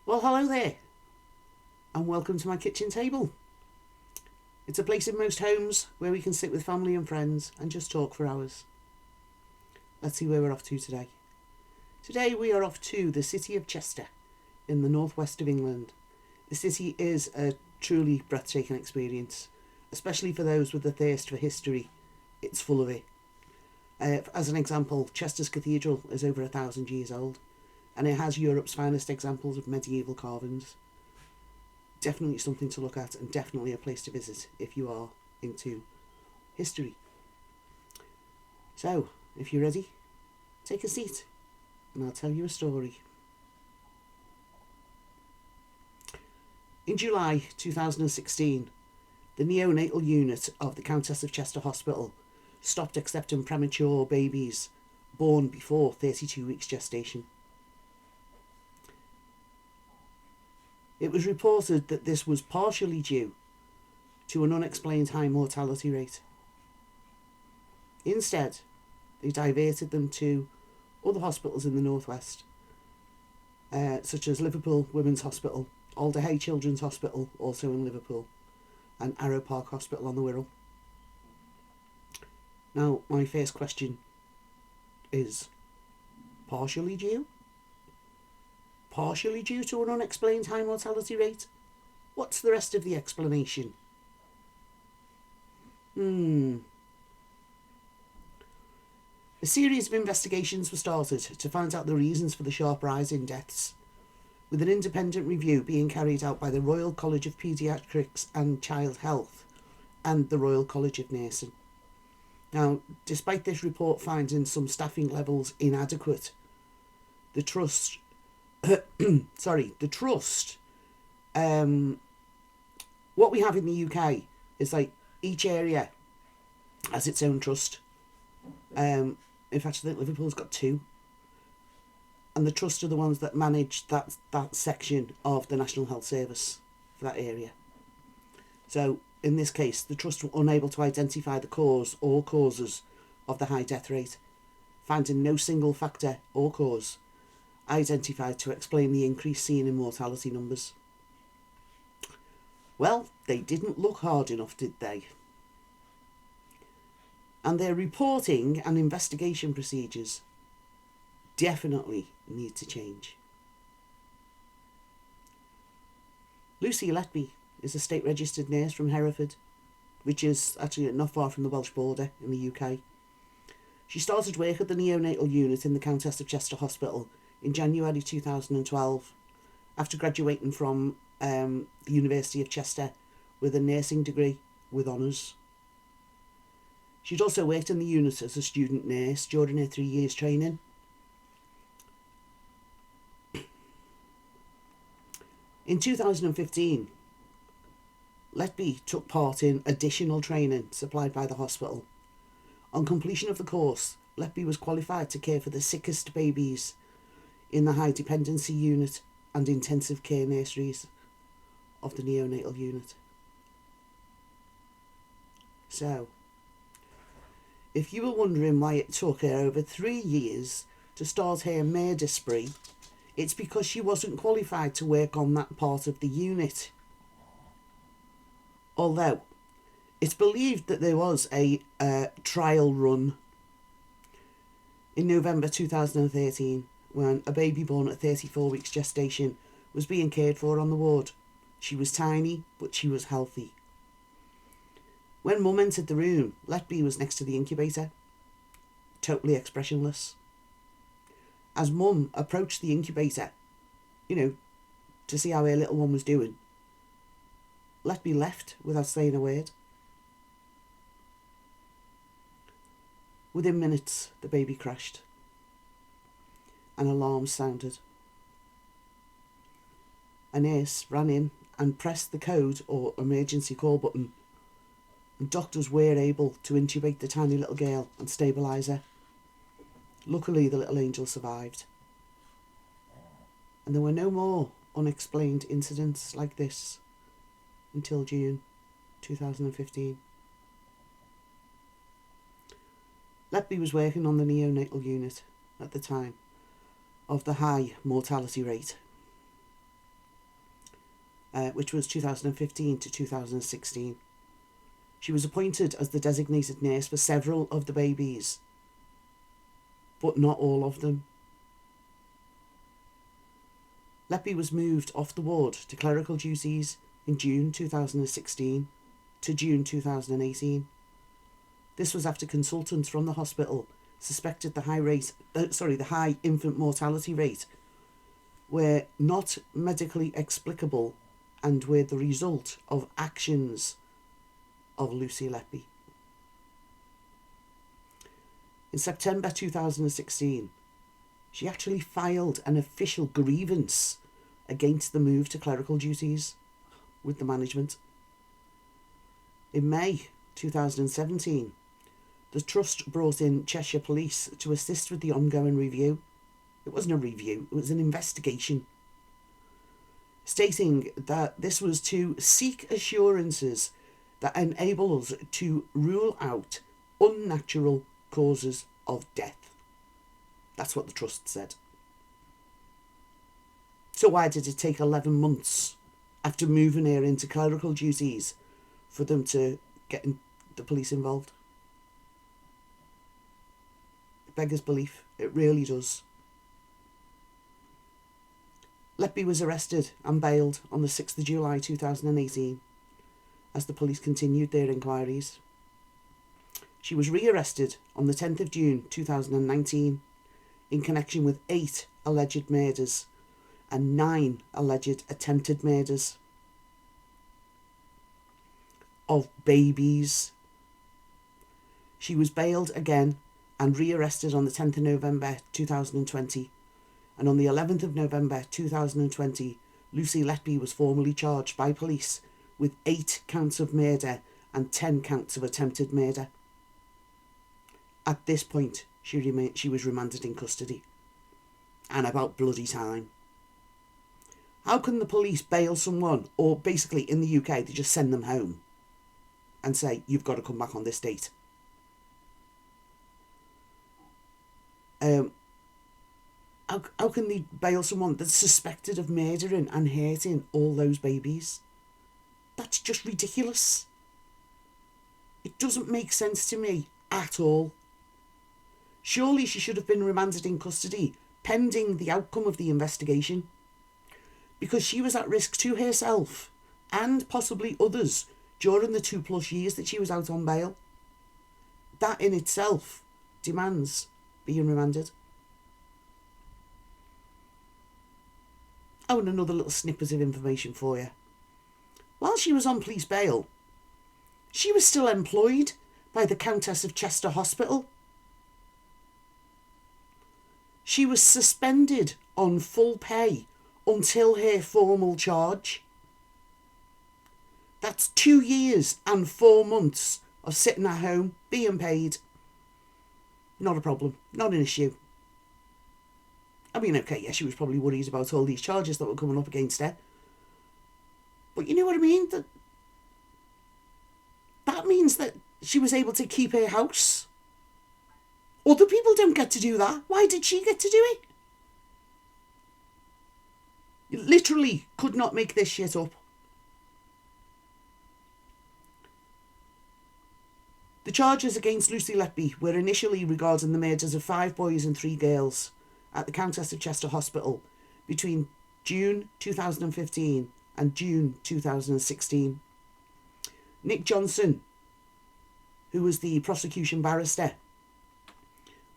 Well, hello there, and welcome to my kitchen table. It's a place in most homes where we can sit with family and friends and just talk for hours. Let's see where we're off to today. Today we are off to the city of Chester in the northwest of England. The city is a truly breathtaking experience, especially for those with a thirst for history. It's full of it. As an example, Chester's Cathedral is over 1,000 years old, and it has Europe's finest examples of medieval carvings. Definitely something to look at, and definitely a place to visit if you are into history. So, if you're ready, take a seat and I'll tell you a story. In July 2016, the neonatal unit of the Countess of Chester Hospital stopped accepting premature babies born before 32 weeks gestation. It was reported that this was partially due to an unexplained high mortality rate. Instead, they diverted them to other hospitals in the northwest, such as Liverpool Women's Hospital, Alder Hey Children's Hospital, also in Liverpool, and Arrow Park Hospital on the Wirral. Now, my first question is, partially due? Partially due to an unexplained high mortality rate? What's the rest of the explanation? A series of investigations were started to find out the reasons for the sharp rise in deaths, with an independent review being carried out by the Royal College of Paediatrics and Child Health and the Royal College of Nursing. Now, despite this report finding some staffing levels inadequate, the trust what we have in the UK is like each area has its own trust. In fact, I think Liverpool's got two, and the trust are the ones that manage that section of the National Health Service for that area. So in this case, the trust were unable to identify the cause or causes of the high death rate, finding no single factor or cause identified to explain the increase seen in mortality numbers. Well, they didn't look hard enough, did they? And their reporting and investigation procedures definitely need to change. Lucy Letby is a state registered nurse from Hereford, which is actually not far from the Welsh border in the UK. She started work at the neonatal unit in the Countess of Chester Hospital in January 2012, after graduating from the University of Chester with a nursing degree with honours. She'd also worked in the unit as a student nurse during her 3 years training. In 2015, Letby took part in additional training supplied by the hospital. On completion of the course, Letby was qualified to care for the sickest babies in the high dependency unit and intensive care nurseries of the neonatal unit. So, if you were wondering why it took her over 3 years to start her murder spree, it's because she wasn't qualified to work on that part of the unit. Although, it's believed that there was a trial run in November 2013 when a baby born at 34 weeks gestation was being cared for on the ward. She was tiny, but she was healthy. When Mum entered the room, Letby was next to the incubator, totally expressionless. As Mum approached the incubator, to see how her little one was doing, Letby left without saying a word. Within minutes, the baby crashed. An alarm sounded. A nurse ran in and pressed the code or emergency call button, and doctors were able to intubate the tiny little girl and stabilise her. Luckily, the little angel survived. And there were no more unexplained incidents like this until June 2015. Letby was working on the neonatal unit at the time of the high mortality rate. which was 2015 to 2016. She was appointed as the designated nurse for several of the babies, but not all of them. Letby was moved off the ward to clerical duties in June 2016 to June 2018. This was after consultants from the hospital suspected the high infant mortality rate were not medically explicable and were the result of actions of Lucy Letby. In September 2016, she actually filed an official grievance against the move to clerical duties with the management. In May 2017, the Trust brought in Cheshire Police to assist with the ongoing review. It wasn't a review, it was an investigation, stating that this was to seek assurances that enable us to rule out unnatural causes of death. That's what the Trust said. So why did it take 11 months after moving her into clerical duties for them to get the police involved? It beggars belief. It really does. Letby was arrested and bailed on the 6th of July 2018 as the police continued their inquiries. She was re-arrested on the 10th of June 2019 in connection with 8 alleged murders and 9 alleged attempted murders of babies. She was bailed again and re-arrested on the 10th of November 2020, and on the 11th of November 2020, Lucy Letby was formally charged by police with 8 counts of murder and 10 counts of attempted murder. At this point, she was remanded in custody. And about bloody time. How can the police bail someone, or basically in the UK, they just send them home and say, you've got to come back on this date? How can they bail someone that's suspected of murdering and hurting all those babies? That's just ridiculous. It doesn't make sense to me at all. Surely she should have been remanded in custody pending the outcome of the investigation, because she was at risk to herself and possibly others during the 2+ years that she was out on bail. That in itself demands being remanded. Oh, and another little snippet of information for you. While she was on police bail, she was still employed by the Countess of Chester Hospital. She was suspended on full pay until her formal charge. That's 2 years and 4 months of sitting at home, being paid. Not a problem, not an issue. I mean, okay, yeah, she was probably worried about all these charges that were coming up against her. But you know what I mean? That means that she was able to keep her house. Other people don't get to do that. Why did she get to do it? You literally could not make this shit up. The charges against Lucy Letby were initially regarding the murders of 5 boys and 3 girls at the Countess of Chester Hospital between June 2015 and June 2016. Nick Johnson, who was the prosecution barrister,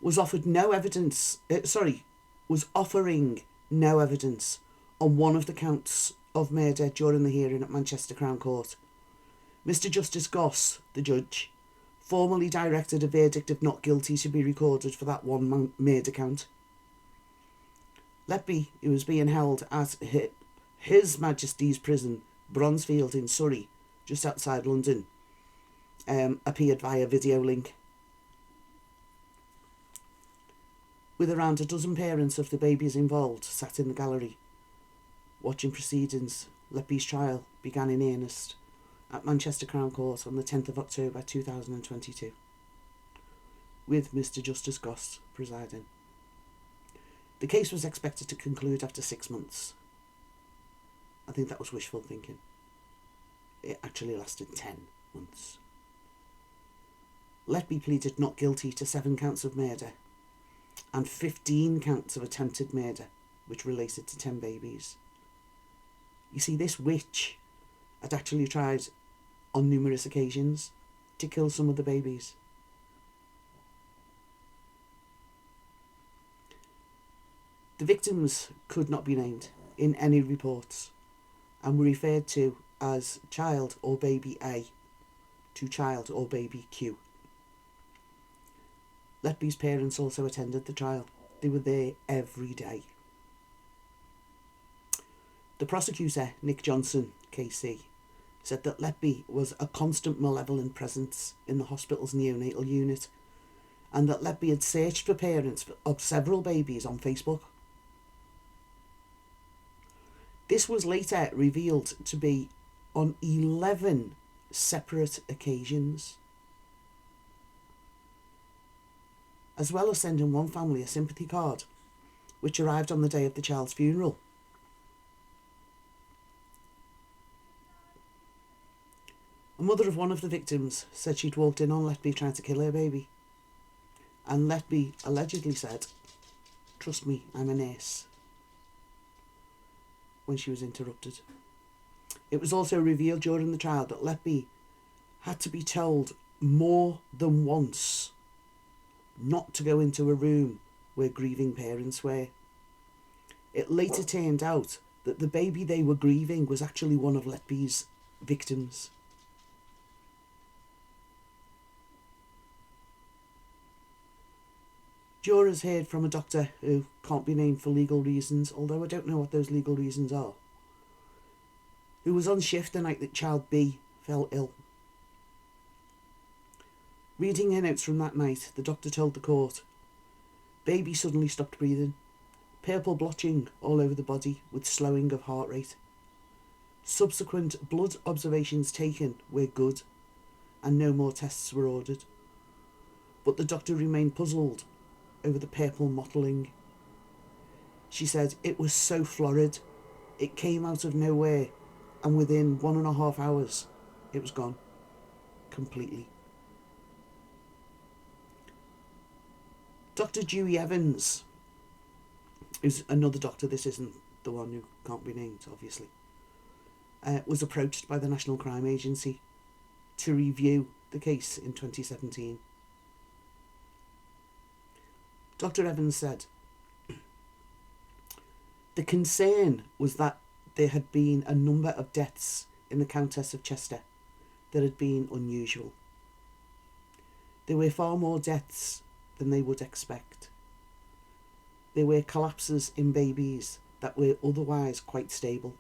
was offering no evidence on one of the counts of murder during the hearing at Manchester Crown Court. Mr. Justice Goss, the judge, formally directed a verdict of not guilty to be recorded for that one murder count. Letby, who was being held at His Majesty's Prison, Bronzefield in Surrey, just outside London, appeared via video link. With around a dozen parents of the babies involved sat in the gallery, watching proceedings, Letby's trial began in earnest at Manchester Crown Court on the 10th of October 2022, with Mr. Justice Goss presiding. The case was expected to conclude after 6 months. I think that was wishful thinking. It actually lasted 10 months. Letby pleaded not guilty to 7 counts of murder and 15 counts of attempted murder, which related to 10 babies. You see, this witch had actually tried on numerous occasions to kill some of the babies. The victims could not be named in any reports and were referred to as child or baby A to child or baby Q. Letby's parents also attended the trial. They were there every day. The prosecutor, Nick Johnson, KC, said that Letby was a constant malevolent presence in the hospital's neonatal unit and that Letby had searched for parents of several babies on Facebook. This was later revealed to be on 11 separate occasions, as well as sending one family a sympathy card, which arrived on the day of the child's funeral. A mother of one of the victims said she'd walked in on Letby trying to kill her baby, and Letby allegedly said, "Trust me, I'm a nurse," when she was interrupted. It was also revealed during the trial that Letby had to be told more than once not to go into a room where grieving parents were. It later turned out that the baby they were grieving was actually one of Letby's victims. Jurors heard from a doctor who can't be named for legal reasons, although I don't know what those legal reasons are, who was on shift the night that child B fell ill. Reading her notes from that night, the doctor told the court, "Baby suddenly stopped breathing, purple blotching all over the body with slowing of heart rate. Subsequent blood observations taken were good and no more tests were ordered. But the doctor remained puzzled over the purple mottling. She said it was so florid, it came out of nowhere, and within 1.5 hours it was gone completely." Dr. Dewey Evans, who's another doctor, this isn't the one who can't be named obviously, was approached by the National Crime Agency to review the case in 2017. Dr. Evans said, "The concern was that there had been a number of deaths in the Countess of Chester that had been unusual. There were far more deaths than they would expect. There were collapses in babies that were otherwise quite stable.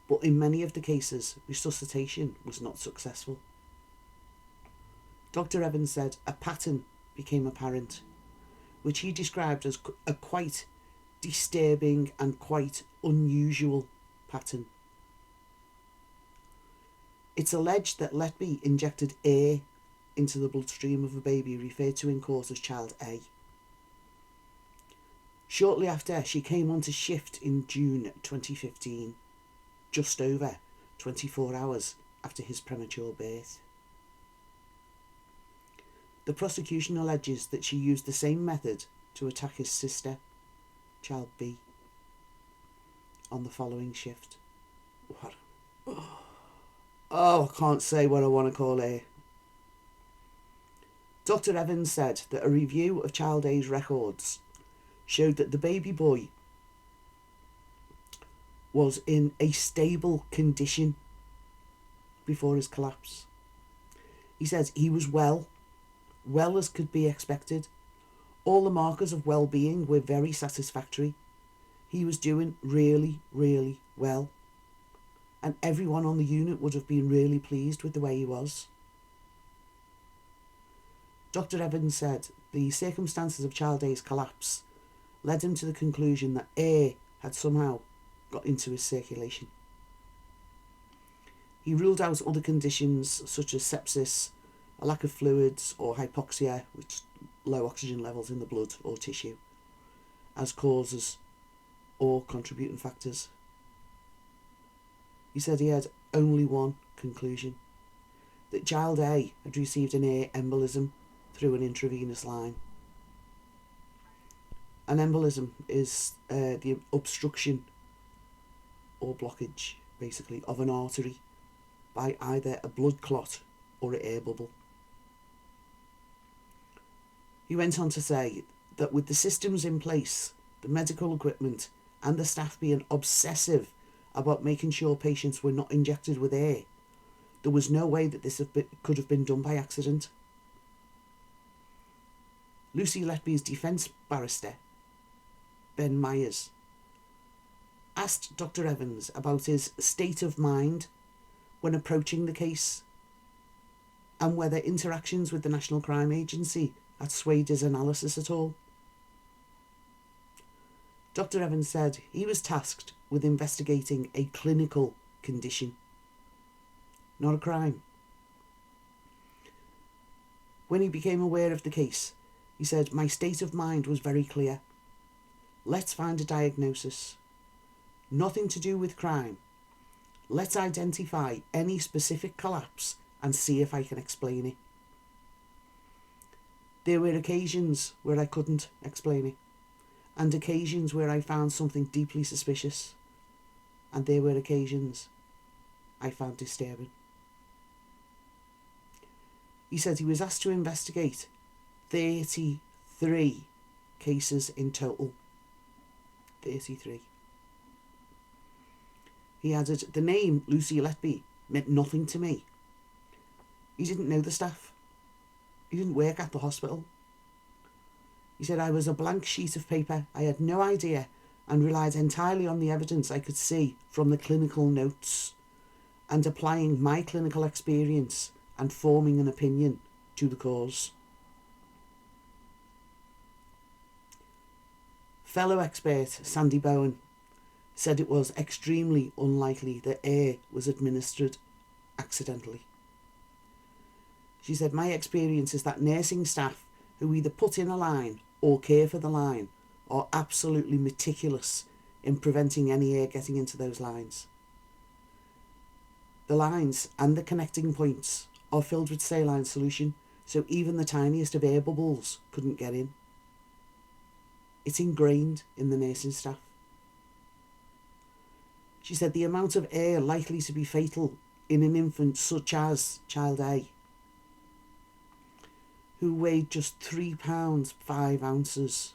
But in many of the cases, resuscitation was not successful." Dr. Evans said a pattern became apparent, which he described as a quite disturbing and quite unusual pattern. It's alleged that Letby injected air into the bloodstream of a baby referred to in court as child A. Shortly after, she came onto shift in June 2015, just over 24 hours after his premature birth. The prosecution alleges that she used the same method to attack his sister, child B, on the following shift. What? Oh, I can't say what I want to call her. Dr. Evans said that a review of child A's records showed that the baby boy was in a stable condition before his collapse. He says he was well as could be expected. All the markers of well-being were very satisfactory. He was doing really, really well. And everyone on the unit would have been really pleased with the way he was. Dr. Evans said the circumstances of child A's collapse led him to the conclusion that air had somehow got into his circulation. He ruled out other conditions such as sepsis, a lack of fluids, or hypoxia, which low oxygen levels in the blood or tissue, as causes or contributing factors. He said he had only one conclusion: that child A had received an air embolism through an intravenous line. An embolism is the obstruction or blockage, basically, of an artery by either a blood clot or an air bubble. He went on to say that with the systems in place, the medical equipment and the staff being obsessive about making sure patients were not injected with air, there was no way that this could have been done by accident. Lucy Letby's defence barrister, Ben Myers, asked Dr. Evans about his state of mind when approaching the case and whether interactions with the National Crime Agency had swayed his analysis at all. Dr. Evans said he was tasked with investigating a clinical condition, not a crime. When he became aware of the case, he said, "My state of mind was very clear. Let's find a diagnosis. Nothing to do with crime. Let's identify any specific collapse and see if I can explain it." There were occasions where I couldn't explain it, and occasions where I found something deeply suspicious, and there were occasions I found disturbing. He said he was asked to investigate 33 cases in total. 33. He added, "The name Lucy Letby meant nothing to me. He didn't know the staff. He didn't work at the hospital. He said, I was a blank sheet of paper. I had no idea and relied entirely on the evidence I could see from the clinical notes and applying my clinical experience and forming an opinion to the cause." Fellow expert Sandy Bowen said it was extremely unlikely that air was administered accidentally. She said, "My experience is that nursing staff who either put in a line or care for the line are absolutely meticulous in preventing any air getting into those lines. The lines and the connecting points are filled with saline solution, so even the tiniest of air bubbles couldn't get in. It's ingrained in the nursing staff." She said the amount of air likely to be fatal in an infant such as child A, who weighed just £3 5 ounces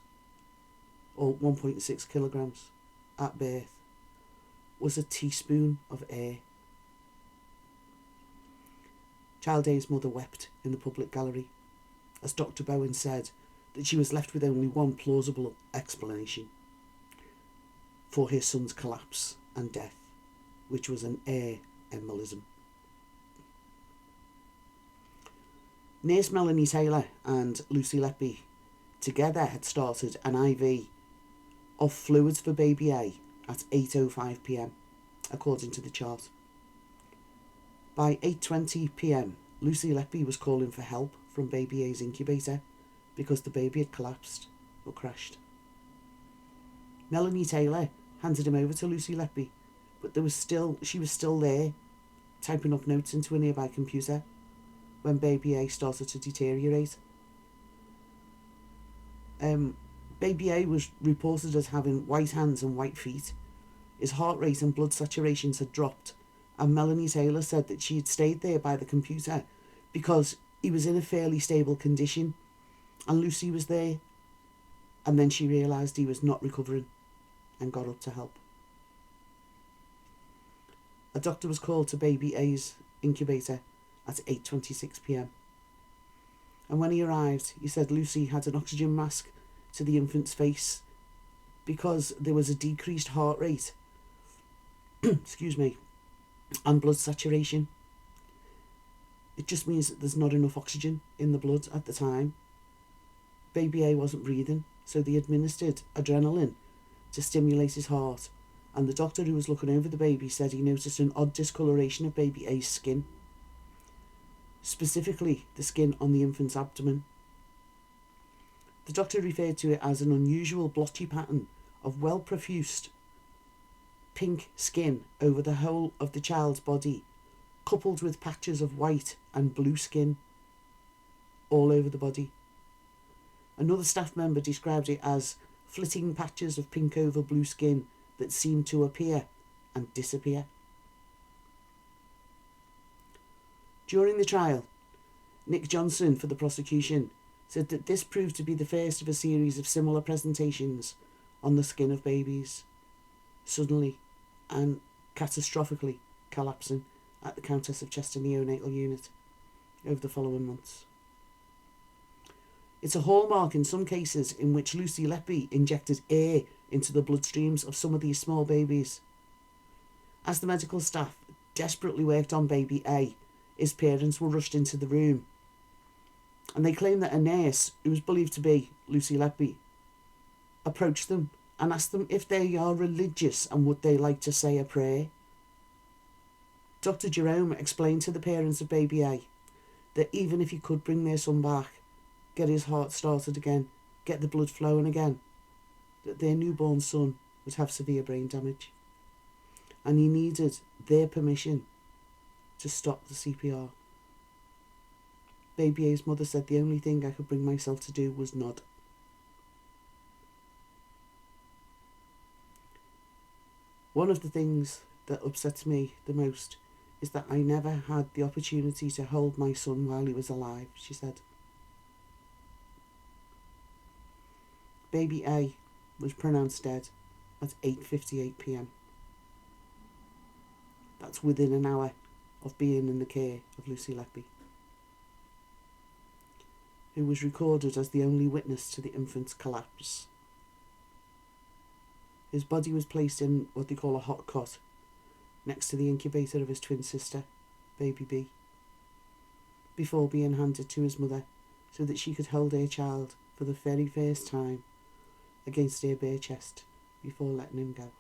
or 1.6 kilograms at birth, was a teaspoon of air. Child A's mother wept in the public gallery as Dr. Bowen said that she was left with only one plausible explanation for her son's collapse and death, which was an air embolism. Nurse Melanie Taylor and Lucy Letby together had started an IV of fluids for baby A at 8:05 p.m, according to the chart. By 8:20 p.m, Lucy Letby was calling for help from baby A's incubator because the baby had collapsed or crashed. Melanie Taylor handed him over to Lucy Letby, but she was still there, typing up notes into a nearby computer when baby A started to deteriorate. Baby A was reported as having white hands and white feet. His heart rate and blood saturations had dropped, and Melanie Taylor said that she had stayed there by the computer because he was in a fairly stable condition, and Lucy was there. And then she realised he was not recovering and got up to help. A doctor was called to baby A's incubator at 8:26 p.m. And when he arrived, he said Lucy had an oxygen mask to the infant's face because there was a decreased heart rate excuse me, and blood saturation. It just means that there's not enough oxygen in the blood at the time. Baby A wasn't breathing, so they administered adrenaline to stimulate his heart, and the doctor who was looking over the baby said he noticed an odd discoloration of baby A's skin, specifically the skin on the infant's abdomen. The doctor referred to it as an unusual blotchy pattern of well-perfused pink skin over the whole of the child's body, coupled with patches of white and blue skin all over the body. Another staff member described it as flitting patches of pink over blue skin that seemed to appear and disappear. During the trial, Nick Johnson for the prosecution said that this proved to be the first of a series of similar presentations on the skin of babies, suddenly and catastrophically collapsing at the Countess of Chester neonatal unit over the following months. It's a hallmark in some cases in which Lucy Letby injected air into the bloodstreams of some of these small babies. As the medical staff desperately worked on baby A, his parents were rushed into the room, and they claim that a nurse, who was believed to be Lucy Letby, approached them and asked them if they are religious and would they like to say a prayer. Dr. Jerome explained to the parents of baby A that even if he could bring their son back, get his heart started again, get the blood flowing again, that their newborn son would have severe brain damage, and he needed their permission to stop the CPR. Baby A's mother said the only thing I could bring myself to do was nod. One of the things that upsets me the most is that I never had the opportunity to hold my son while he was alive, she said. Baby A was pronounced dead at 8:58 p.m. That's within an hour of being in the care of Lucy Letby, who was recorded as the only witness to the infant's collapse. His body was placed in what they call a hot cot next to the incubator of his twin sister, baby B, before being handed to his mother so that she could hold her child for the very first time against her bare chest before letting him go.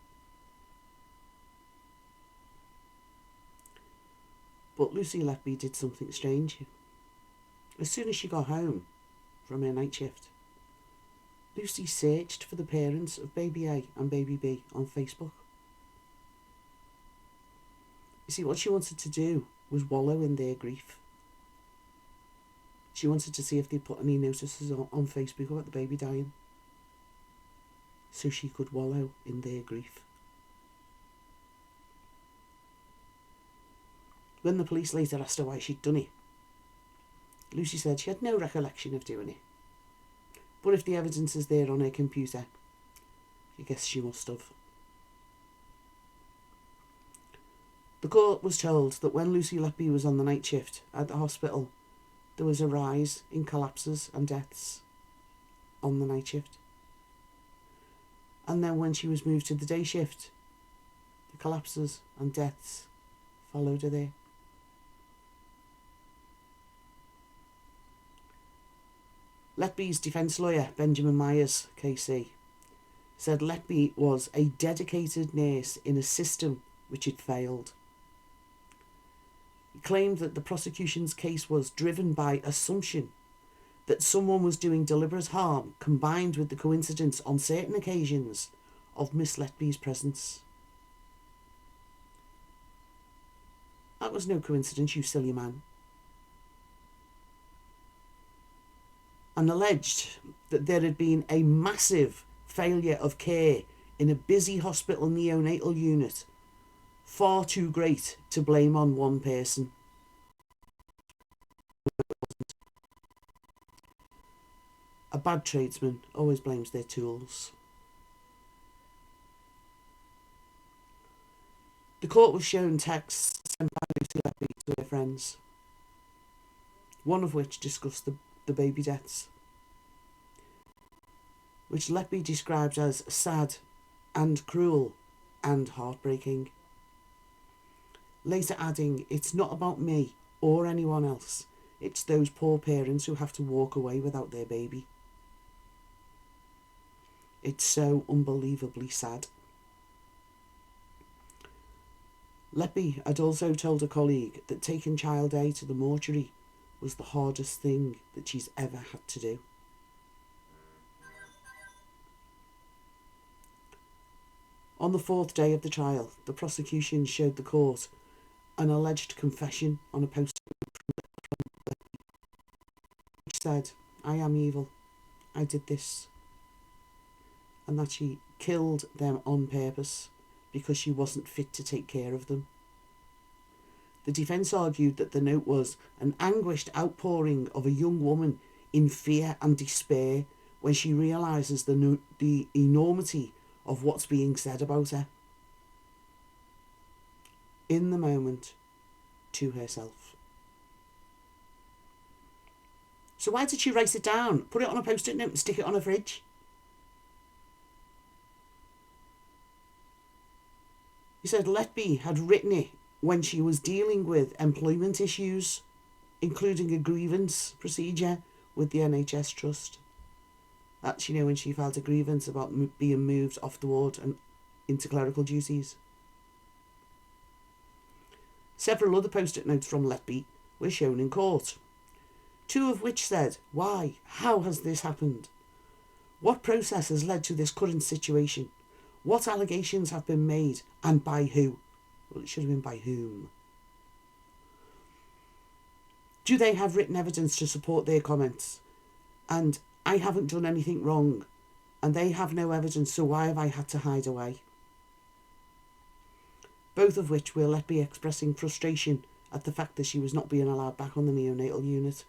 But Lucy Letby did something strange. As soon as she got home from her night shift, Lucy searched for the parents of baby A and baby B on Facebook. You see, what she wanted to do was wallow in their grief. She wanted to see if they'd put any notices on Facebook about the baby dying, so she could wallow in their grief. When the police later asked her why she'd done it, Lucy said she had no recollection of doing it. But if the evidence is there on her computer, I guess she must have. The court was told that when Lucy Letby was on the night shift at the hospital, there was a rise in collapses and deaths on the night shift. And then when she was moved to the day shift, the collapses and deaths followed her there. Letby's defence lawyer, Benjamin Myers, KC, said Letby was a dedicated nurse in a system which had failed. He claimed that the prosecution's case was driven by assumption that someone was doing deliberate harm, combined with the coincidence on certain occasions of Miss Letby's presence. That was no coincidence, you silly man. And alleged that there had been a massive failure of care in a busy hospital neonatal unit, far too great to blame on one person. A bad tradesman always blames their tools. The court was shown texts sent by Lucy Letby to her friends, one of which discussed the baby deaths, which Letby described as sad and cruel and heartbreaking. Later adding, "It's not about me or anyone else. It's those poor parents who have to walk away without their baby. It's so unbelievably sad." Letby had also told a colleague that taking child A to the mortuary was the hardest thing that she's ever had to do. On On the fourth day of the trial, the prosecution showed the court an alleged confession on a post which said, "I am evil, I did this," and that she killed them on purpose because she wasn't fit to take care of them. The defence argued that the note was an anguished outpouring of a young woman in fear and despair when she realises the enormity of what's being said about her. In the moment, to herself. So why did she write it down? Put it on a post-it note and stick it on a fridge? He said Letby had written it when she was dealing with employment issues, including a grievance procedure with the NHS Trust. That's, when she filed a grievance about being moved off the ward and into clerical duties. Several other post-it notes from Letby were shown in court, two of which said, "Why? How has this happened? What process has led to this current situation? What allegations have been made, and by who?" Well, it should have been by whom. Do they have written evidence to support their comments? And I haven't done anything wrong, and they have no evidence, so why have I had to hide away? Both of which were Letby expressing frustration at the fact that she was not being allowed back on the neonatal unit.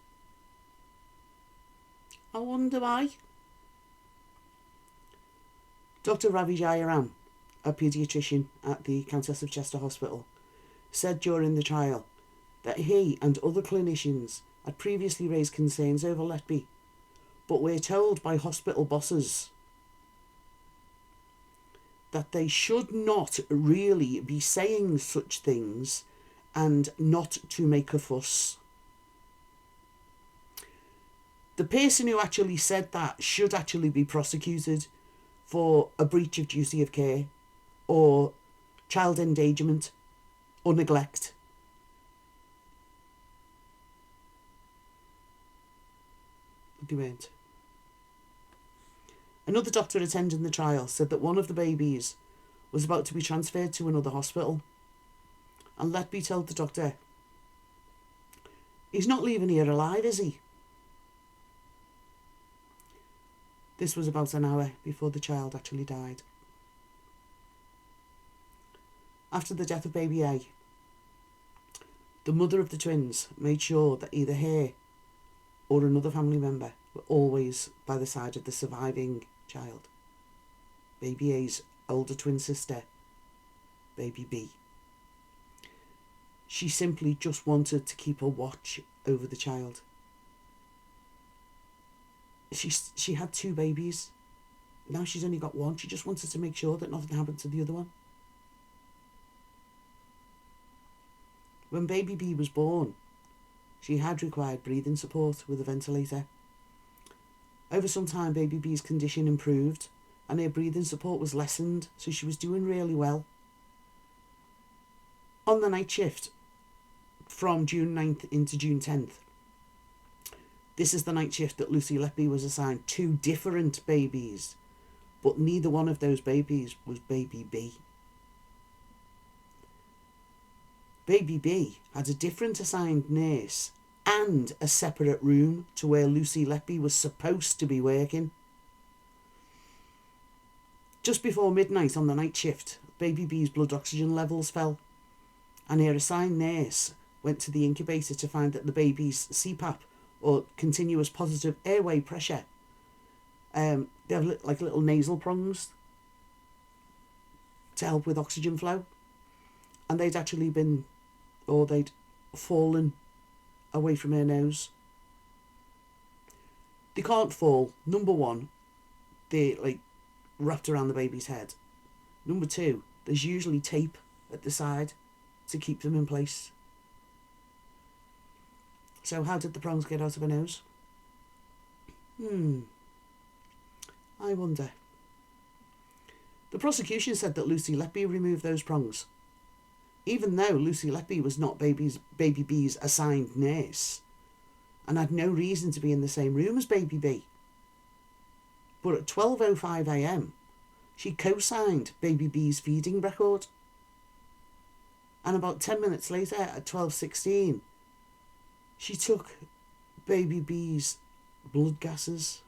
I wonder why. Dr. Ravi Jayaram, a paediatrician at the Countess of Chester Hospital, said during the trial that he and other clinicians had previously raised concerns over Letby, but were told by hospital bosses that they should not really be saying such things and not to make a fuss. The person who actually said that should actually be prosecuted for a breach of duty of care or child endangerment or neglect. But they weren't. Another doctor attending the trial said that one of the babies was about to be transferred to another hospital, and Letby told the doctor, "He's not leaving here alive, is he?" This was about an hour before the child actually died. After the death of baby A, the mother of the twins made sure that either her or another family member were always by the side of the surviving child. Baby A's older twin sister, baby B. She simply just wanted to keep a watch over the child. She had two babies. Now she's only got one. She just wanted to make sure that nothing happened to the other one. When baby B was born, she had required breathing support with a ventilator. Over some time, baby B's condition improved and her breathing support was lessened, so she was doing really well. On the night shift, from June 9th into June 10th, this is the night shift that Lucy Letby was assigned two different babies, but neither one of those babies was baby B. Baby B had a different assigned nurse and a separate room to where Lucy Letby was supposed to be working. Just before midnight on the night shift, baby B's blood oxygen levels fell, and her assigned nurse went to the incubator to find that the baby's CPAP, or continuous positive airway pressure, they have like little nasal prongs to help with oxygen flow, and they'd fallen away from her nose. They can't fall. Number one, they're wrapped around the baby's head. Number two, there's usually tape at the side to keep them in place. So how did the prongs get out of her nose? I wonder. The prosecution said that Lucy Letby removed those prongs, even though Lucy Letby was not baby B's assigned nurse and had no reason to be in the same room as baby B. But at 12:05 a.m, she co-signed baby B's feeding record. And about 10 minutes later, at 12:16, she took baby B's blood gases.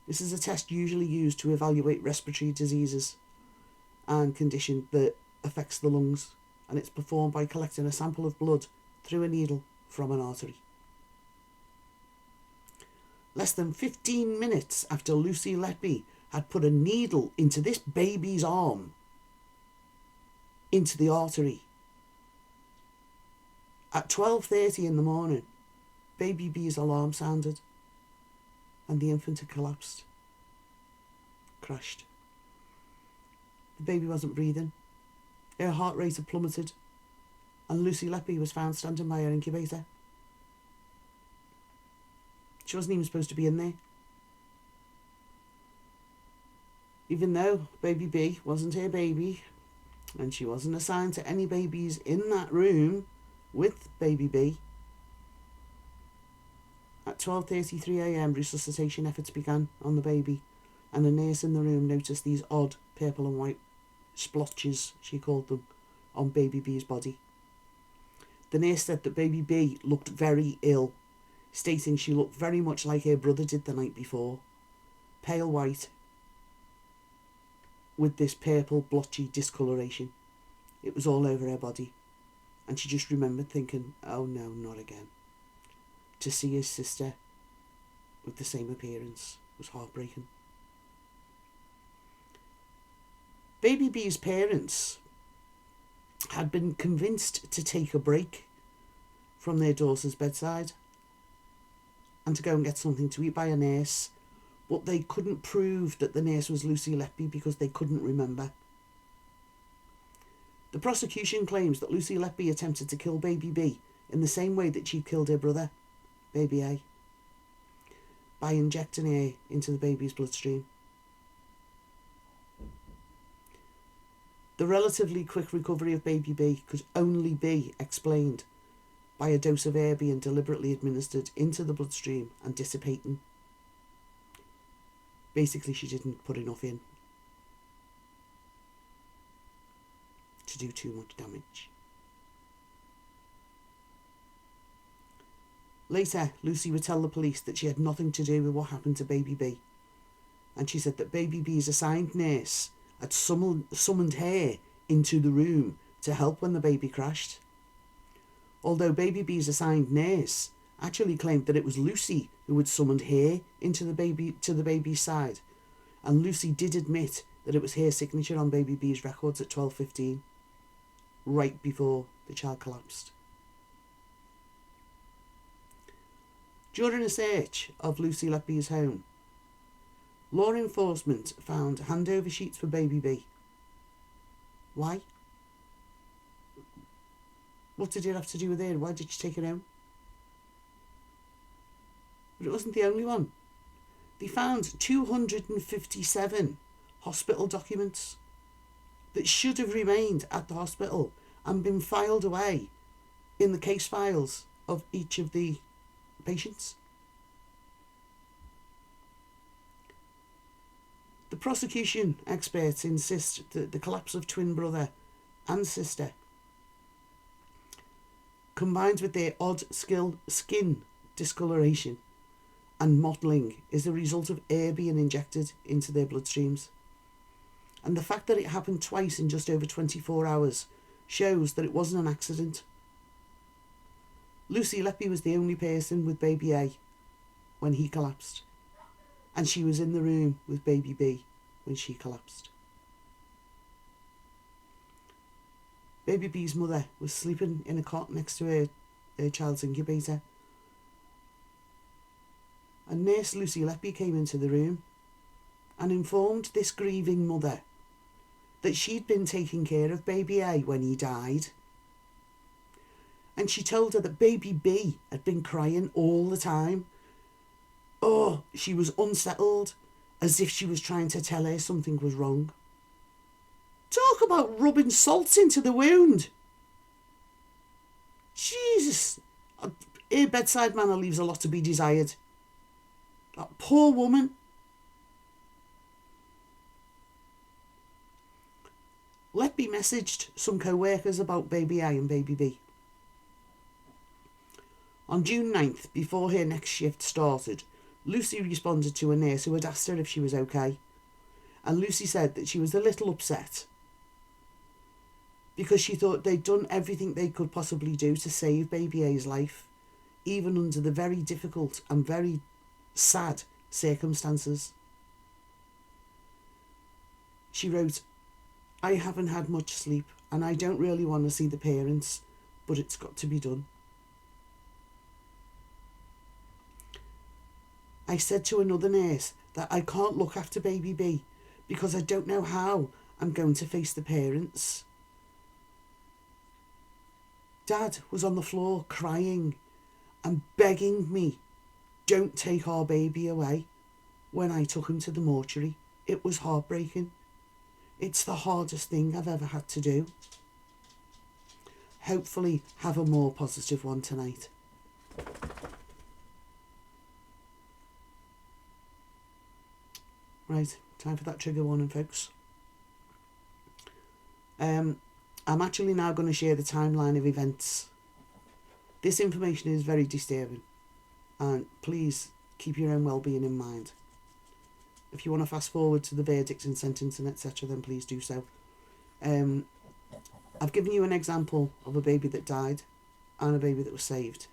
This is a test usually used to evaluate respiratory diseases and condition that affects the lungs, and it's performed by collecting a sample of blood through a needle from an artery. Less than 15 minutes after Lucy Letby had put a needle into this baby's arm, into the artery, at 12:30 in the morning, baby B's alarm sounded and the infant had collapsed, crashed. The baby wasn't breathing. Her heart rate had plummeted, and Lucy Letby was found standing by her incubator. She wasn't even supposed to be in there. Even though baby B wasn't her baby, and she wasn't assigned to any babies in that room with baby B, at 12:33 a.m. resuscitation efforts began on the baby, and a nurse in the room noticed these odd purple and white splotches, she called them, on baby B's body. The nurse said that baby B looked very ill, stating she looked very much like her brother did the night before, pale white with this purple blotchy discoloration. It was all over her body, and she just remembered thinking, oh no, not again. To see his sister with the same appearance was heartbreaking. Baby B's parents had been convinced to take a break from their daughter's bedside and to go and get something to eat by a nurse, but they couldn't prove that the nurse was Lucy Letby because they couldn't remember. The prosecution claims that Lucy Letby attempted to kill baby B in the same way that she'd killed her brother, baby A, by injecting air into the baby's bloodstream. The relatively quick recovery of baby B could only be explained by a dose of air being deliberately administered into the bloodstream and dissipating. Basically, she didn't put enough in to do too much damage. Later, Lucy would tell the police that she had nothing to do with what happened to baby B, and she said that baby B's assigned nurse had summoned her into the room to help when the baby crashed. Although baby B's assigned nurse actually claimed that it was Lucy who had summoned her into the baby's side, and Lucy did admit that it was her signature on baby B's records at 12:15, right before the child collapsed. During a search of Lucy Letby's home, law enforcement found handover sheets for baby B. Why? What did it have to do with her? Why did she take it home? But it wasn't the only one. They found 257 hospital documents that should have remained at the hospital and been filed away in the case files of each of the patients. The prosecution experts insist that the collapse of twin brother and sister, combined with their odd skin discoloration and mottling, is the result of air being injected into their bloodstreams. And the fact that it happened twice in just over 24 hours shows that it wasn't an accident. Lucy Letby was the only person with baby A when he collapsed, and she was in the room with baby B when she collapsed. Baby B's mother was sleeping in a cot next to her child's incubator, and nurse Lucy Letby came into the room and informed this grieving mother that she'd been taking care of baby A when he died, and she told her that baby B had been crying all the time. Oh, she was unsettled, as if she was trying to tell her something was wrong. Talk about rubbing salt into the wound. Jesus, her bedside manner leaves a lot to be desired. That poor woman Letby messaged some co-workers about baby A and baby B. On June 9th, before her next shift started, Lucy responded to a nurse who had asked her if she was okay. And Lucy said that she was a little upset because she thought they'd done everything they could possibly do to save baby A's life, even under the very difficult and very sad circumstances. She wrote, "I haven't had much sleep and I don't really want to see the parents, but it's got to be done. I said to another nurse that I can't look after baby B because I don't know how I'm going to face the parents. Dad was on the floor crying and begging me, don't take our baby away, when I took him to the mortuary. It was heartbreaking. It's the hardest thing I've ever had to do. Hopefully have a more positive one tonight." Right, time for that trigger warning, folks. I'm actually now going to share the timeline of events. This information is very disturbing, and please keep your own well-being in mind. If you want to fast forward to the verdict and sentencing, etc., then please do so. I've given you an example of a baby that died and a baby that was saved.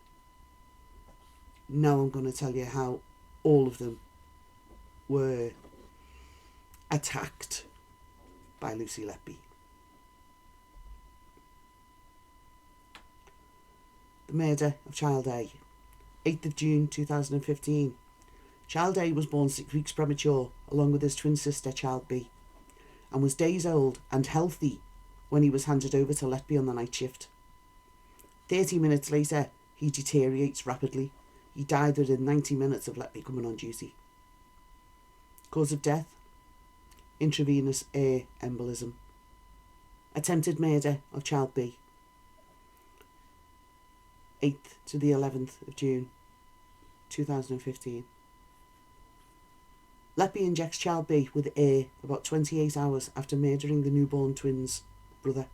Now I'm going to tell you how all of them were attacked by Lucy Letby. The murder of child A. 8th of June 2015. Child A was born 6 weeks premature, along with his twin sister, child B, and was days old and healthy when he was handed over to Letby on the night shift. 30 minutes later, he deteriorates rapidly. He died within 90 minutes of Letby coming on duty. Cause of death: intravenous air embolism. Attempted murder of child B. 8th to the 11th of June 2015. Letby injects child B with air about 28 hours after murdering the newborn twins' brother.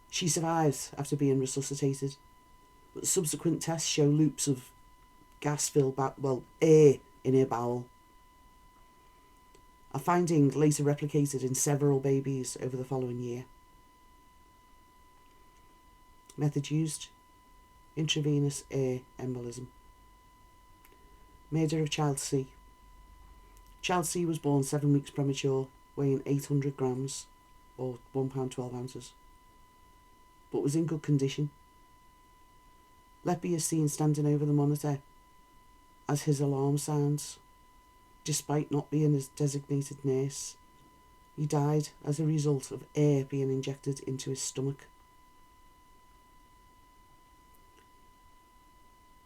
She survives after being resuscitated, but subsequent tests show loops of gas-filled air in her bowel. A finding later replicated in several babies over the following year. Method used: intravenous air embolism. Murder of child C. Child C was born 7 weeks premature, weighing 800 grams or £1.12, but was in good condition. Letby is seen standing over the monitor as his alarm sounds, despite not being a designated nurse. He died as a result of air being injected into his stomach.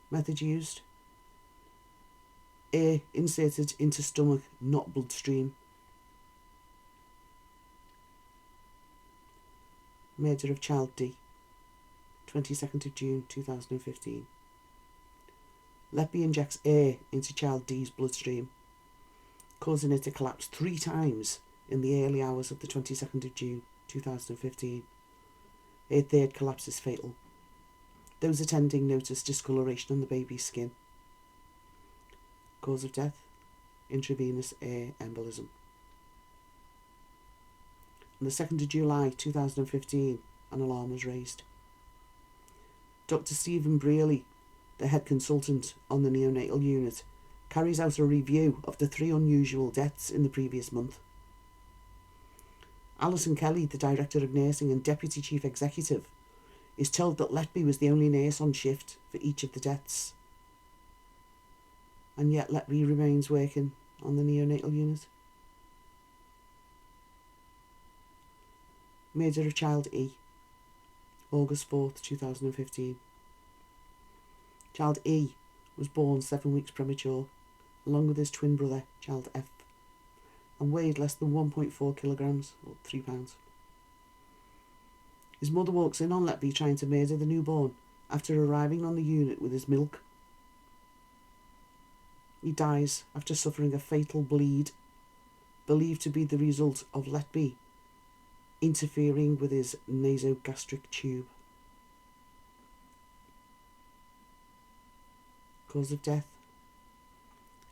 Method used: air inserted into stomach, not bloodstream. Murder of child D. 22nd of June 2015. Letby injects air into child D's bloodstream, causing it to collapse 3 times in the early hours of the 22nd of June 2015. Her third collapse is fatal. Those attending noticed discoloration on the baby's skin. Cause of death: intravenous air embolism. On the 2nd of July 2015, an alarm was raised. Dr. Stephen Brearley, the head consultant on the neonatal unit, carries out a review of the 3 unusual deaths in the previous month. Alison Kelly, the Director of Nursing and Deputy Chief Executive, is told that Letby was the only nurse on shift for each of the deaths. And yet Letby remains working on the neonatal unit. Murder of child E. August 4th, 2015. Child E was born 7 weeks premature, along with his twin brother, child F, and weighed less than 1.4 kilograms, or 3 pounds. His mother walks in on Letby trying to murder the newborn after arriving on the unit with his milk. He dies after suffering a fatal bleed, believed to be the result of Letby interfering with his nasogastric tube. Cause of death: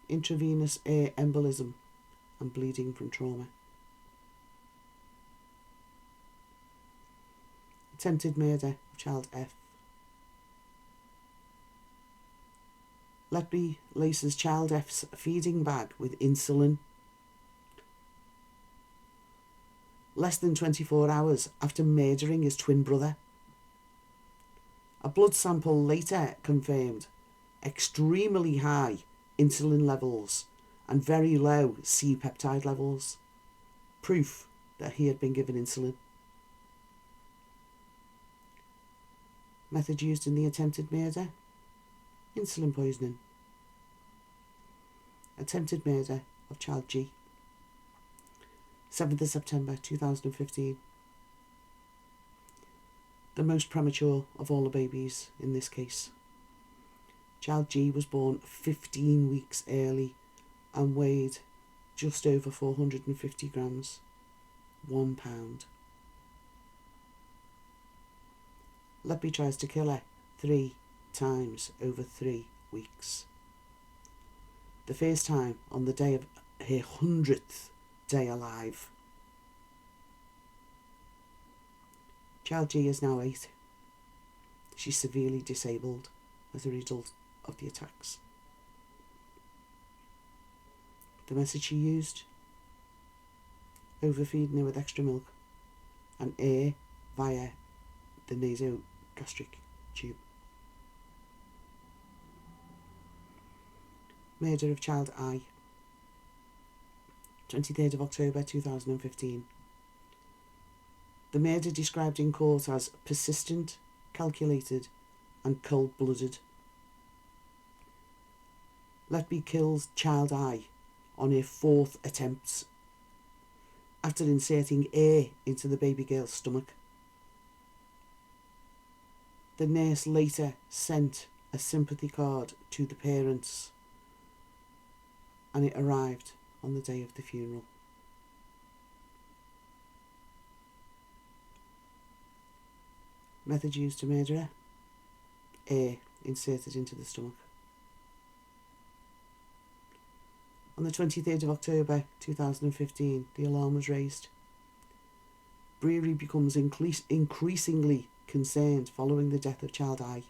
intravenous air embolism and bleeding from trauma. Attempted murder of child F. Letby laces child F's feeding bag with insulin less than 24 hours after murdering his twin brother. A blood sample later confirmed extremely high insulin levels and very low C-peptide levels, proof that he had been given insulin. Method used in the attempted murder: insulin poisoning. Attempted murder of child G. 7th of September 2015. The most premature of all the babies in this case. Child G was born 15 weeks early and weighed just over 450 grams, 1 pound. Letby tries to kill her 3 times over 3 weeks. The first time on the day of her 100th day alive. Child G is now 8. She's severely disabled as a result of the attacks. The message she used: overfeeding her with extra milk and air via the nasogastric tube. Murder of child I. 23rd of October 2015. The murder described in court as persistent, calculated and cold-blooded. Letby kills child I on her 4th attempt after inserting air into the baby girl's stomach. The nurse later sent a sympathy card to the parents and it arrived on the day of the funeral. Method used to murder her: air inserted into the stomach. On the 23rd of October 2015, the alarm was raised. Brewery becomes increasingly concerned following the death of child I.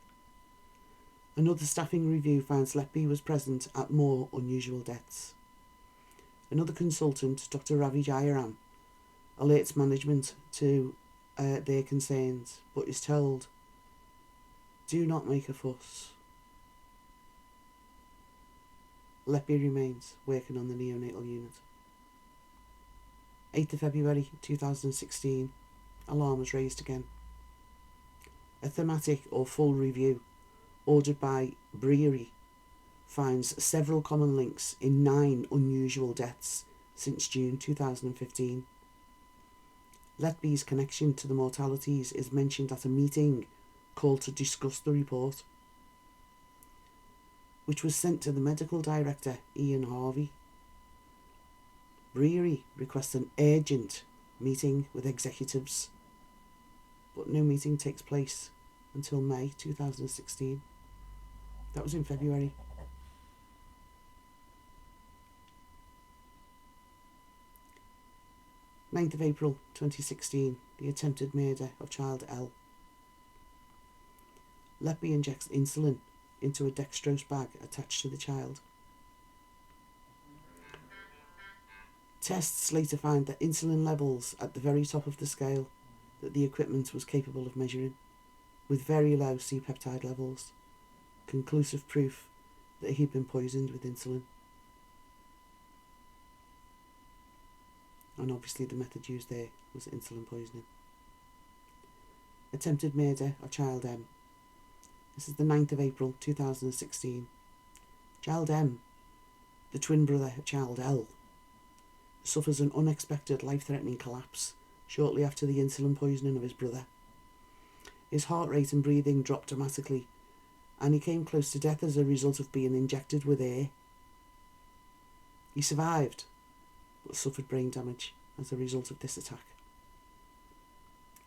Another staffing review finds Letby was present at more unusual deaths. Another consultant, Dr. Ravi Jayaram, alerts management to their concerns, but is told, do not make a fuss. Letby remains working on the neonatal unit. 8th of February 2016, alarm was raised again. A thematic or full review ordered by Brewery finds several common links in 9 unusual deaths since June 2015. Letby's connection to the mortalities is mentioned at a meeting called to discuss the report, which was sent to the medical director, Ian Harvey. Brewery requests an urgent meeting with executives, but no meeting takes place until May 2016. That was in February. Ninth of April 2016, the attempted murder of child L. Letby injects insulin into a dextrose bag attached to the child. Tests later find that insulin levels at the very top of the scale that the equipment was capable of measuring, with very low C-peptide levels, conclusive proof that he'd been poisoned with insulin. And obviously the method used there was insulin poisoning. Attempted murder of child M. This is the 9th of April 2016. Child M, the twin brother of child L, suffers an unexpected life-threatening collapse shortly after the insulin poisoning of his brother. His heart rate and breathing dropped dramatically, and he came close to death as a result of being injected with air. He survived, but suffered brain damage as a result of this attack.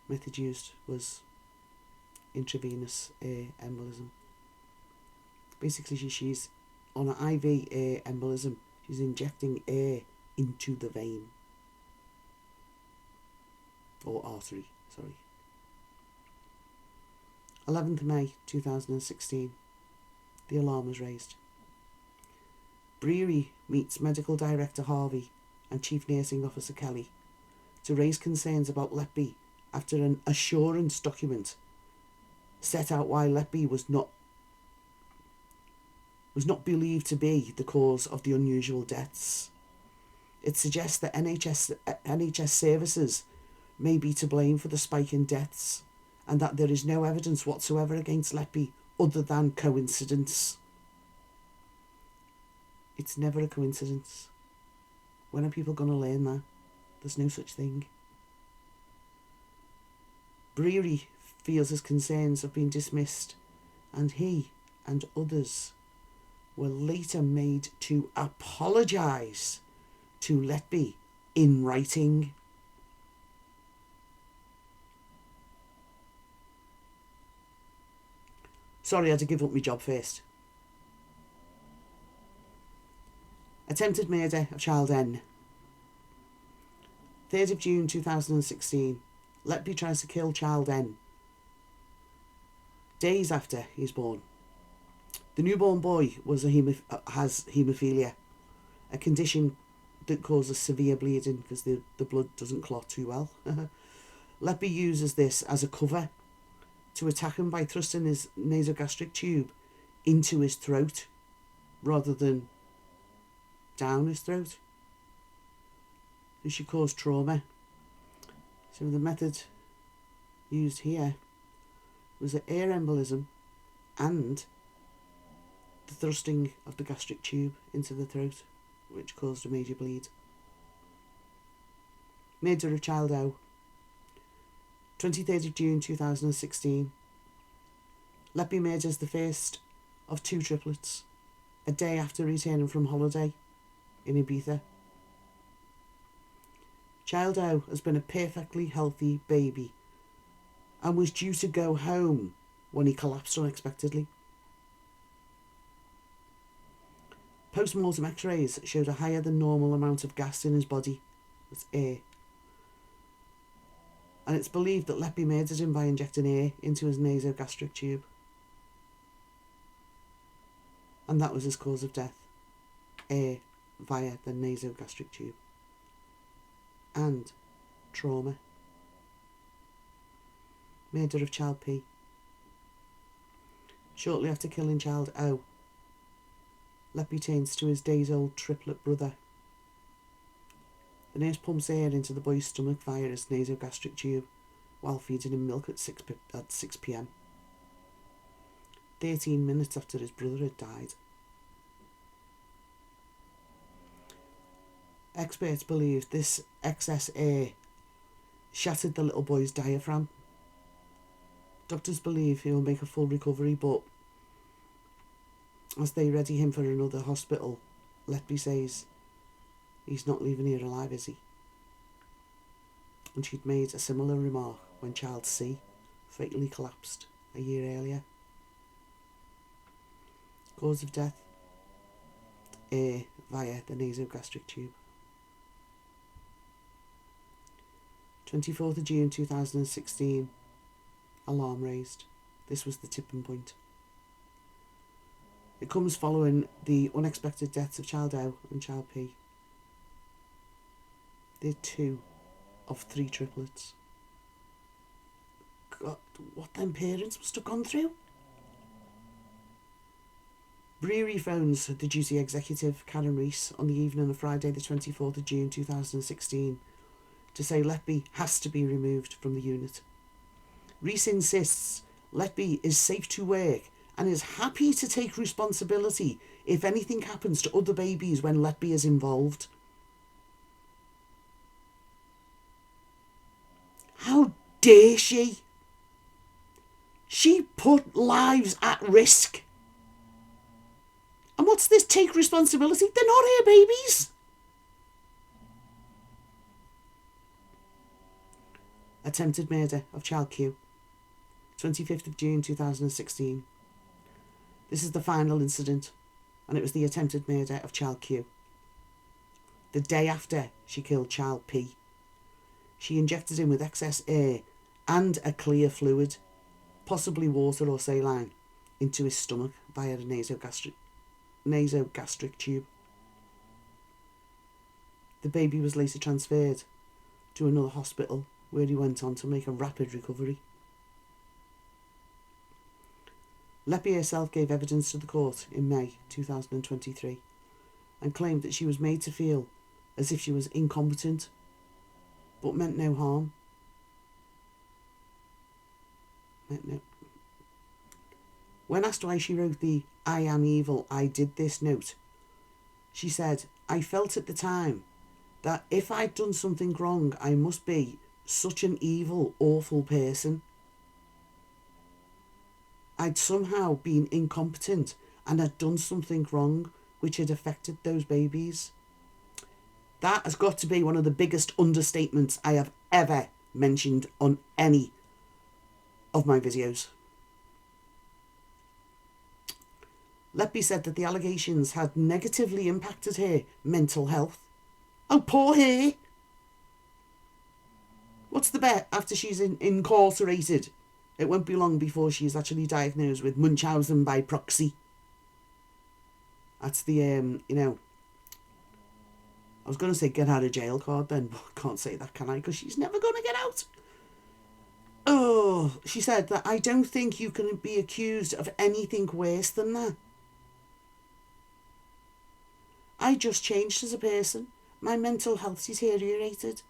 method used was intravenous air embolism. Basically, she's on an IV air embolism. She's injecting air into the vein. Or artery, sorry. 11th May 2016. The alarm was raised. Brewery meets Medical Director Harvey and Chief Nursing Officer Kelly to raise concerns about Letby after an assurance document set out why Letby was not believed to be the cause of the unusual deaths. It suggests that NHS services may be to blame for the spike in deaths, and that there is no evidence whatsoever against Letby other than coincidence. It's never a coincidence. When are people going to learn that? There's no such thing. Brewery feels his concerns have been dismissed, and he and others were later made to apologise to Letby in writing. Sorry, I had to give up my job first. Attempted murder of child N. 3rd of June 2016. Letby tries to kill child N. Days after he's born. The newborn boy has haemophilia, a condition that causes severe bleeding because the blood doesn't clot too well. Letby uses this as a cover to attack him by thrusting his nasogastric tube into his throat rather than down his throat. This should cause trauma. So the method used here was an air embolism and the thrusting of the gastric tube into the throat, which caused a major bleed. Murder of child O. 23rd of June 2016. Letby murders the first of 2 triplets a day after returning from holiday in Ibiza. Child O has been a perfectly healthy baby and was due to go home when he collapsed unexpectedly. Post-mortem x-rays showed a higher than normal amount of gas in his body. That's air. And it's believed that Letby murdered him by injecting air into his nasogastric tube. And that was his cause of death. Air via the nasogastric tube. And trauma. Murder of child P. Shortly after killing child O, Letby turns to his days-old triplet brother. The nurse pumps air into the boy's stomach via his nasogastric tube while feeding him milk at 6 p.m. 13 minutes after his brother had died. Experts believe this excess air shattered the little boy's diaphragm. Doctors believe he will make a full recovery, but as they ready him for another hospital, Letby says he's not leaving here alive, is he? And she'd made a similar remark when child C fatally collapsed a year earlier. Cause of death? Air via the nasogastric tube. 24th of June 2016. Alarm raised. This was the tipping point. It comes following the unexpected deaths of child O and child P. They're 2 of 3 triplets. God, what them parents must have gone through. Brewery phones the duty executive, Karen Rees, on the evening of Friday the 24th of June 2016 to say Letby has to be removed from the unit. Rees insists Letby is safe to work and is happy to take responsibility if anything happens to other babies when Letby is involved. How dare she? She put lives at risk. And what's this take responsibility? They're not her babies. attempted murder of child Q, 25th of June 2016. This is the final incident, and it was the attempted murder of child Q. The day after she killed child P, she injected him with excess air and a clear fluid, possibly water or saline, into his stomach via a nasogastric tube. The baby was later transferred to another hospital where he went on to make a rapid recovery. Letby herself gave evidence to the court in May 2023 and claimed that she was made to feel as if she was incompetent but meant no harm. When asked why she wrote the "I am evil, I did this" note, she said, "I felt at the time that if I'd done something wrong, I must be such an evil, awful person. I'd somehow been incompetent and had done something wrong which had affected those babies." That has got to be one of the biggest understatements I have ever mentioned on any of my videos. Letby said that the allegations had negatively impacted her mental health. Oh, poor her! What's the bet after she's incarcerated? It won't be long before she's actually diagnosed with Munchausen by proxy. That's the, I was going to say get out of jail card then, but I can't say that, can I? Because she's never going to get out. Oh, she said that I don't think you can be accused of anything worse than that. I just changed as a person. My mental health deteriorated.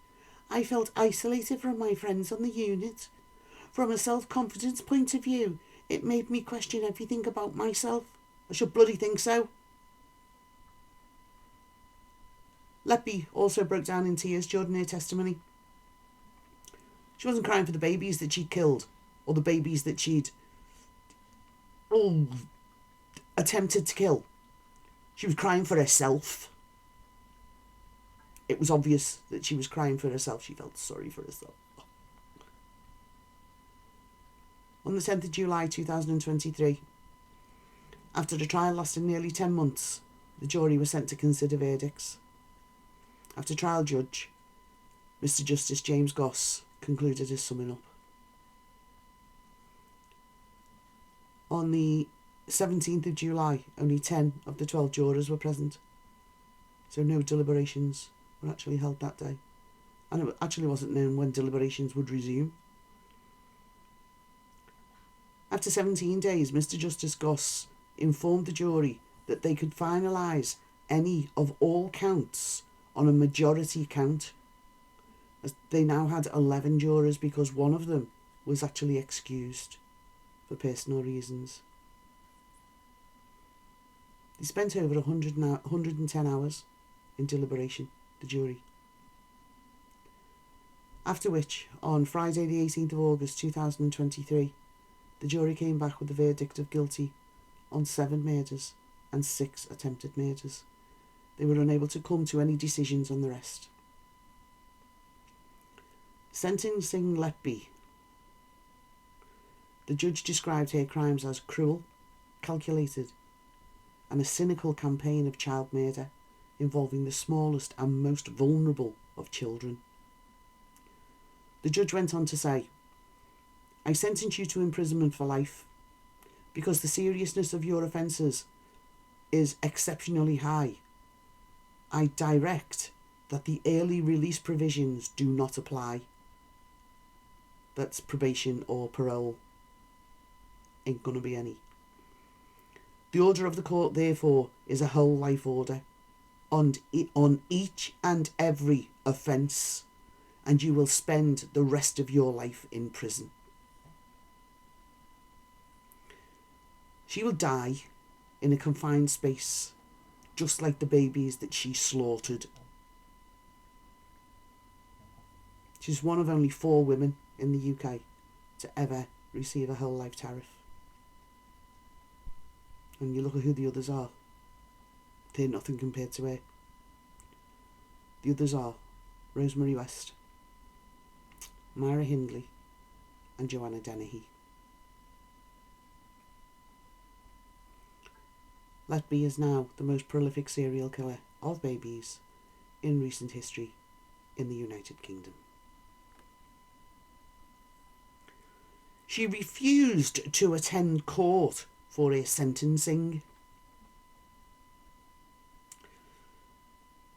I felt isolated from my friends on the unit. From a self-confidence point of view, it made me question everything about myself. I should bloody think so. Letby also broke down in tears during her testimony. She wasn't crying for the babies that she'd killed or the babies that she'd attempted to kill. She was crying for herself. It was obvious that she was crying for herself. She felt sorry for herself. On the 10th of July 2023, after the trial lasted nearly 10 months, the jury was sent to consider verdicts. After trial judge, Mr. Justice James Goss concluded his summing up. On the 17th of July, only 10 of the 12 jurors were present, so no deliberations were actually held that day, and it actually wasn't known when deliberations would resume. After 17 days, Mr. Justice Goss informed the jury that they could finalise any of all counts on a majority count, as they now had 11 jurors because one of them was actually excused for personal reasons. They spent over 110 hours in deliberation, the jury. After which, on Friday the 18th of August 2023, the jury came back with the verdict of guilty on 7 murders and 6 attempted murders. They were unable to come to any decisions on the rest. Sentencing Letby, the judge described her crimes as cruel, calculated, and a cynical campaign of child murder involving the smallest and most vulnerable of children. The judge went on to say, "I sentence you to imprisonment for life because the seriousness of your offences is exceptionally high. I direct that the early release provisions do not apply." That's probation or parole. Ain't gonna be any. "The order of the court, therefore, is a whole life order on each and every offence, and you will spend the rest of your life in prison." She will die in a confined space, just like the babies that she slaughtered. She's one of only 4 women in the UK to ever receive a whole life tariff. And you look at who the others are, they're nothing compared to her. The others are Rosemary West, Myra Hindley and Joanna Dennehy. Letby is now the most prolific serial killer of babies in recent history in the United Kingdom. She refused to attend court for her sentencing.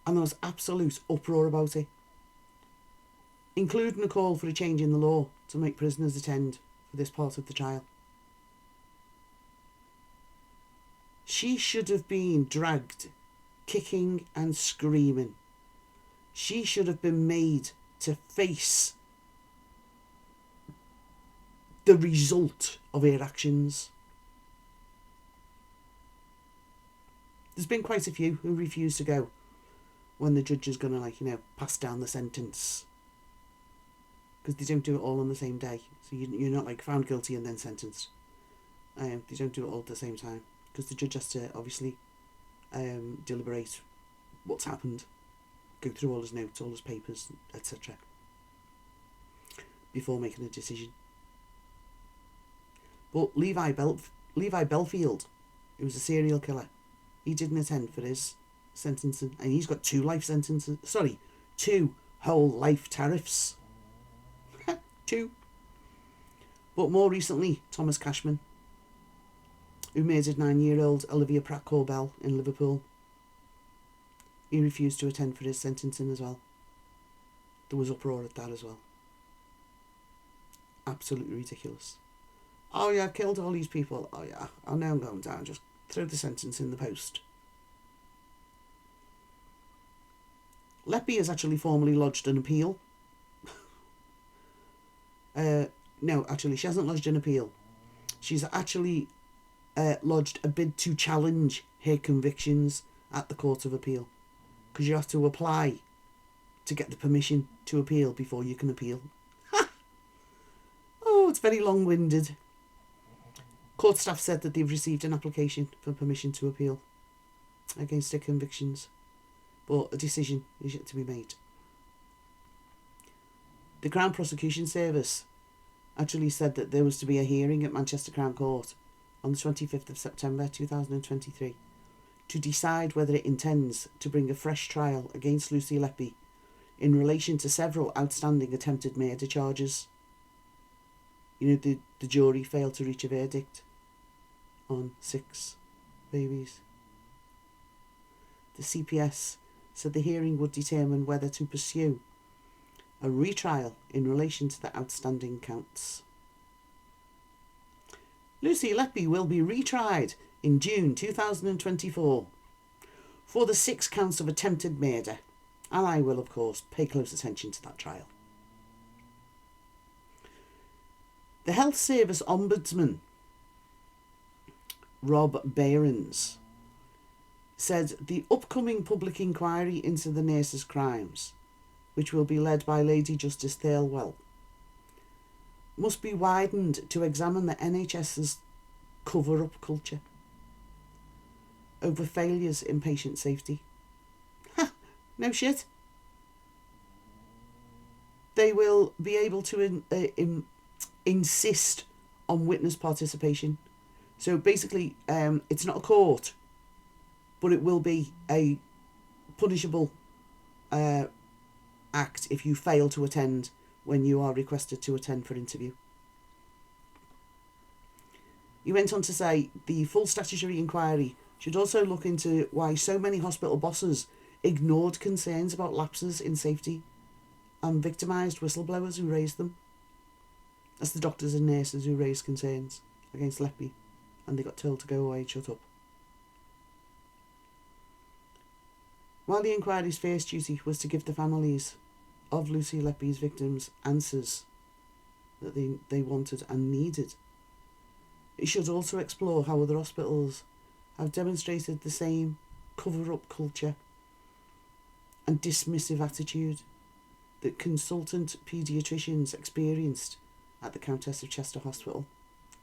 And there was absolute uproar about it, including a call for a change in the law to make prisoners attend for this part of the trial. She should have been dragged, kicking and screaming. She should have been made to face the result of her actions. There's been quite a few who refuse to go when the judge is going to, pass down the sentence. Because they don't do it all on the same day. So you're not, found guilty and then sentenced. They don't do it all at the same time. Because the judge has to, obviously, deliberate what's happened. Go through all his notes, all his papers, etc. before making a decision. But Levi Belfield, who was a serial killer, he didn't attend for his sentencing, and he's got 2 life sentences. 2 whole life tariffs. 2. But more recently, Thomas Cashman, who murdered 9-year-old Olivia Pratt-Corbell in Liverpool. He refused to attend for his sentencing as well. There was uproar at that as well. Absolutely ridiculous. Oh yeah, I've killed all these people. Oh yeah, I know I'm going down. Just throw the sentence in the post. Letby has actually formally lodged an appeal. No, actually, she hasn't lodged an appeal. She's actually lodged a bid to challenge her convictions at the Court of Appeal. Because you have to apply to get the permission to appeal before you can appeal. Oh, it's very long-winded. Court staff said that they've received an application for permission to appeal against her convictions, but a decision is yet to be made. The Crown Prosecution Service actually said that there was to be a hearing at Manchester Crown Court on the 25th of September 2023 to decide whether it intends to bring a fresh trial against Lucy Letby in relation to several outstanding attempted murder charges. The jury failed to reach a verdict on 6 babies. The CPS said the hearing would determine whether to pursue a retrial in relation to the outstanding counts. Lucy Letby will be retried in June 2024 for the 6 counts of attempted murder, and I will, of course, pay close attention to that trial. The Health Service Ombudsman, Rob Behrens, said the upcoming public inquiry into the nurses' crimes, which will be led by Lady Justice Thirlwell, must be widened to examine the NHS's cover-up culture over failures in patient safety. Ha! No shit. They will be able to insist on witness participation. So basically, it's not a court, but it will be a punishable act if you fail to attend when you are requested to attend for interview. He went on to say the full statutory inquiry should also look into why so many hospital bosses ignored concerns about lapses in safety and victimised whistleblowers who raised them. That's the doctors and nurses who raised concerns against Letby, and they got told to go away and shut up. While the inquiry's first duty was to give the families of Lucy Letby's victims answers that they wanted and needed, it should also explore how other hospitals have demonstrated the same cover-up culture and dismissive attitude that consultant paediatricians experienced at the Countess of Chester Hospital.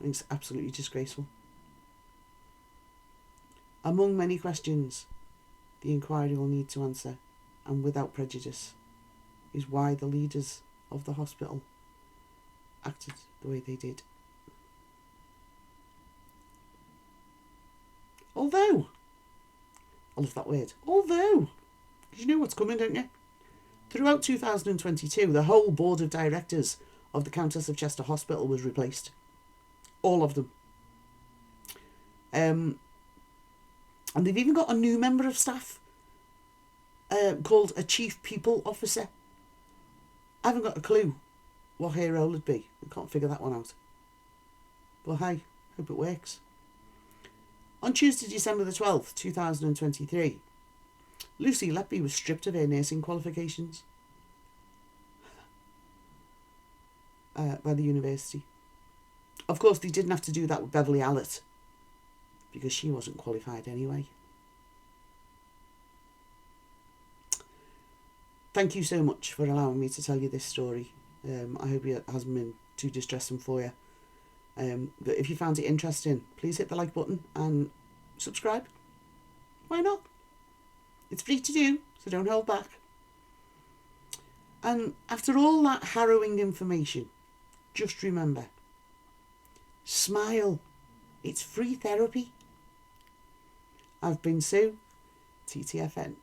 I think it's absolutely disgraceful. Among many questions the inquiry will need to answer, and without prejudice, is why the leaders of the hospital acted the way they did. Although, I love that word, although, because you know what's coming, don't you? Throughout 2022, the whole board of directors of the Countess of Chester Hospital was replaced. All of them. And they've even got a new member of staff called a Chief People Officer. I haven't got a clue what her role would be. I can't figure that one out. But hey, hope it works. On Tuesday, December the 12th, 2023, Lucy Letby was stripped of her nursing qualifications by the university. Of course, they didn't have to do that with Beverly Allett because she wasn't qualified anyway. Thank you so much for allowing me to tell you this story. I hope it hasn't been too distressing for you. But if you found it interesting, please hit the like button and subscribe. Why not? It's free to do, so don't hold back. And after all that harrowing information, just remember, smile. It's free therapy. I've been Sue, TTFN.